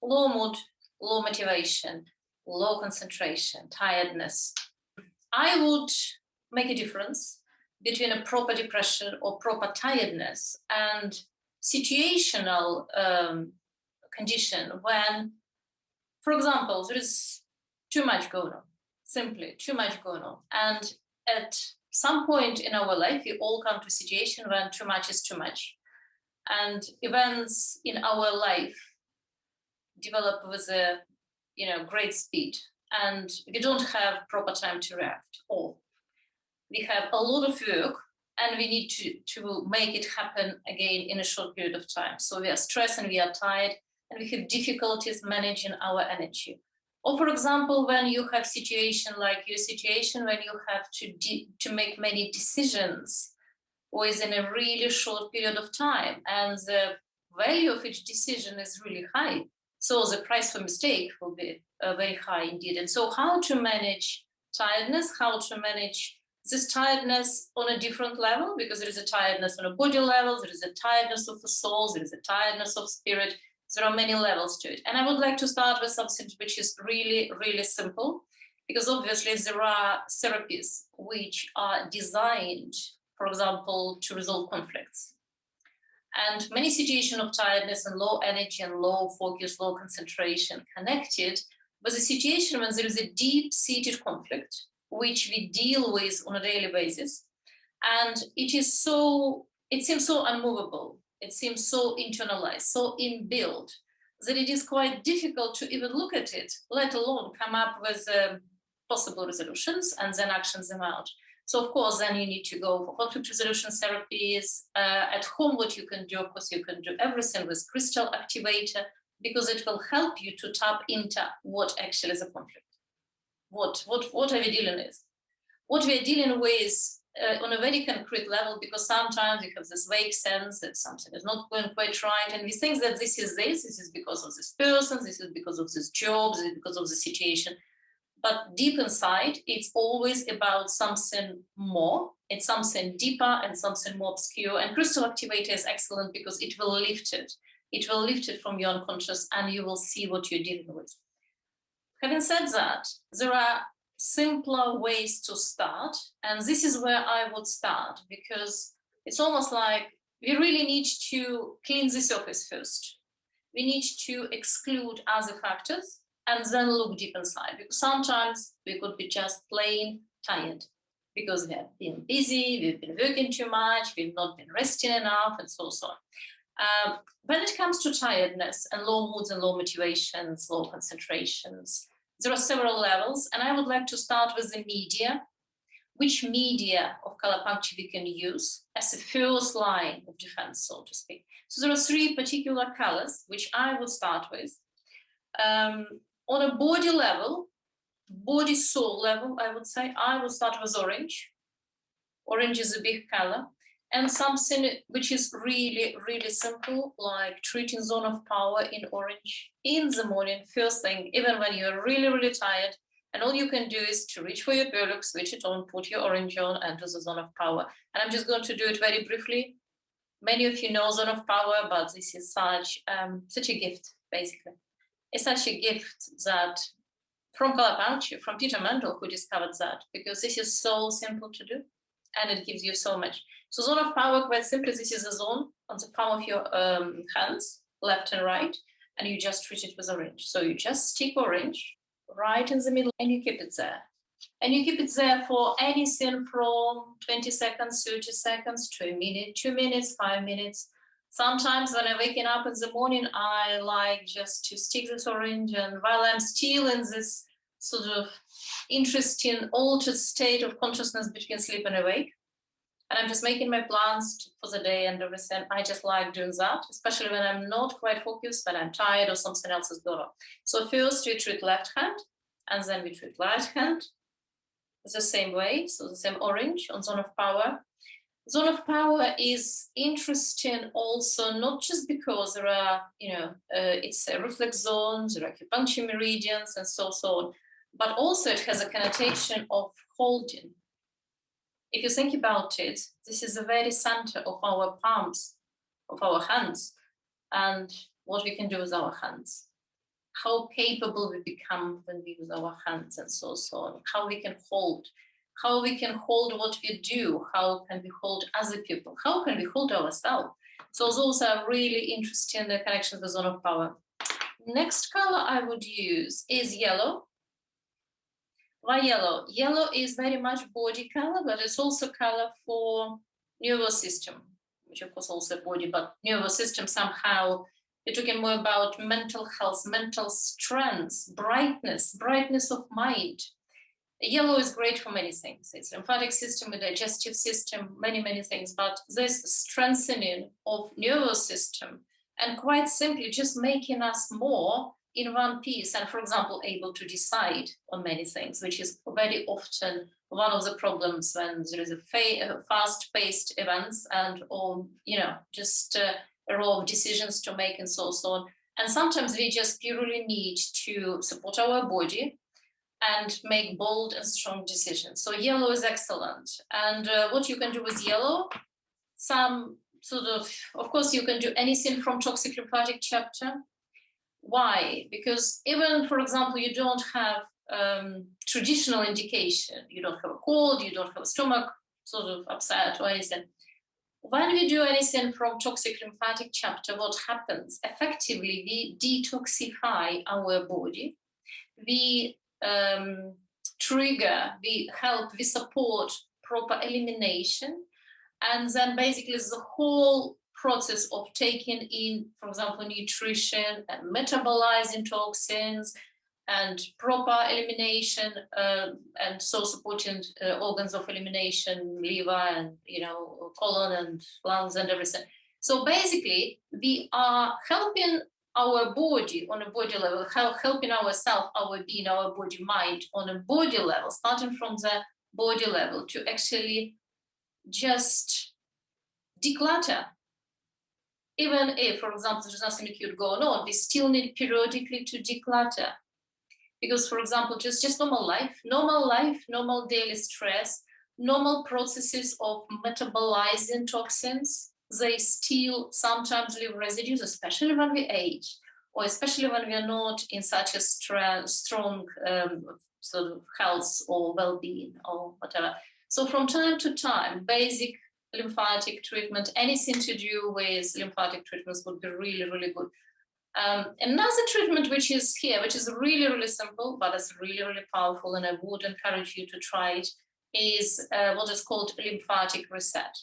low mood, low motivation, low concentration, tiredness, I would make a difference between a proper depression or proper tiredness and situational condition when, for example, there is too much going on, simply too much going on. And at some point in our life, we all come to a situation when too much is too much. And events in our life develop with a great speed. And we don't have proper time to react, or we have a lot of work and we need to make it happen again in a short period of time. So we are stressed and we are tired and we have difficulties managing our energy. Or for example, when you have situation like your situation, when you have to make many decisions within a really short period of time, and the value of each decision is really high. So the price for mistake will be very high indeed. And so how to manage tiredness, how to manage this tiredness on a different level, because there is a tiredness on a body level, there is a tiredness of the soul, there is a tiredness of spirit. There are many levels to it. And I would like to start with something which is really, really simple, because obviously there are therapies which are designed, for example, to resolve conflicts. And many situations of tiredness and low energy and low focus, low concentration connected with a situation when there is a deep-seated conflict, which we deal with on a daily basis. And it seems so unmovable. It seems so internalized, so inbuilt, that it is quite difficult to even look at it, let alone come up with possible resolutions and then action them out. So of course, then you need to go for conflict resolution therapies. At home, what you can do, of course, you can do everything with crystal activator, because it will help you to tap into what actually is a conflict. What are we dealing with? What we are dealing with on a very concrete level, because sometimes we have this vague sense that something is not going quite right, and we think that this is because of this person, this is because of this job, this is because of the situation. But deep inside, it's always about something more. It's something deeper and something more obscure. And crystal activator is excellent because it will lift it. It will lift it from your unconscious and you will see what you're dealing with. Having said that, there are simpler ways to start. And this is where I would start, because it's almost like we really need to clean the surface first. We need to exclude other factors and then look deep inside, because sometimes we could be just plain tired because we have been busy, we've been working too much, we've not been resting enough, and so on. When it comes to tiredness and low moods and low motivations, low concentrations, there are several levels, and I would like to start with the media. Which media of Colourpuncture we can use as a first line of defense, so to speak. So there are three particular colors which I would start with. On a body level, body soul level, I would say, I would start with orange. Orange is a big color. And something which is really, really simple, like treating zone of power in orange in the morning, first thing, even when you're really, really tired. And all you can do is to reach for your burlock, switch it on, put your orange on, and do the zone of power. And I'm just going to do it very briefly. Many of you know zone of power, but this is such a gift, basically. It's such a gift that from Colourpuncture, from Peter Mendel, who discovered that, because this is so simple to do, and it gives you so much. So zone of power, quite simply, this is a zone on the palm of your hands, left and right, and you just treat it with orange. So you just stick orange right in the middle, and you keep it there. And you keep it there for anything from 20 seconds, 30 seconds, to a minute, 2 minutes, 5 minutes. Sometimes when I'm waking up in the morning, I like just to stick this orange, and while I'm still in this sort of interesting altered state of consciousness between sleep and awake, and I'm just making my plans for the day and everything, I just like doing that, especially when I'm not quite focused, when I'm tired or something else is going on. So first we treat left hand, and then we treat right hand the same way, so the same orange on zone of power. Zone of power is interesting also, not just because there are, it's a reflex zone, there are acupuncture meridians and so on, but also it has a connotation of holding. If you think about it, this is the very center of our palms, of our hands, and what we can do with our hands. how capable we become when we use our hands and so on, how we can hold what we do, how can we hold other people, how can we hold ourselves. So those are really interesting connections with zone of power. Next color I would use is yellow. Why yellow? Yellow is very much body color, but it's also color for nervous system, which of course also body, but nervous system somehow. We're talking more about mental health, mental strength, brightness of mind. Yellow is great for many things. It's lymphatic system, a digestive system, many things, but this strengthening of nervous system and quite simply just making us more in one piece and, for example, able to decide on many things, which is very often one of the problems when there is a fast-paced events and just a row of decisions to make and so on. And sometimes we just purely need to support our body and make bold and strong decisions. So yellow is excellent. And what you can do with yellow, some sort of course, you can do anything from toxic lymphatic chapter. Why? Because even, for example, you don't have traditional indication, you don't have a cold, you don't have a stomach sort of upset or anything. When we do anything from toxic lymphatic chapter, what happens? Effectively, we detoxify our body. We trigger, we help, we support proper elimination. And then basically the whole process of taking in, for example, nutrition and metabolizing toxins and proper elimination and so supporting organs of elimination, liver and colon and lungs and everything. So basically we are helping our body on a body level, helping ourselves, our being, our body, mind on a body level, starting from the body level to actually just declutter. Even if, for example, there's nothing acute going on, we still need periodically to declutter. Because, for example, just normal life, normal daily stress, normal processes of metabolizing toxins, they still sometimes leave residues, especially when we age, or especially when we are not in such a strong sort of health or well-being or whatever. So from time to time, basic lymphatic treatment, anything to do with lymphatic treatments would be really, really good. Another treatment which is really, really simple, but it's really, really powerful, and I would encourage you to try it, is what is called lymphatic reset.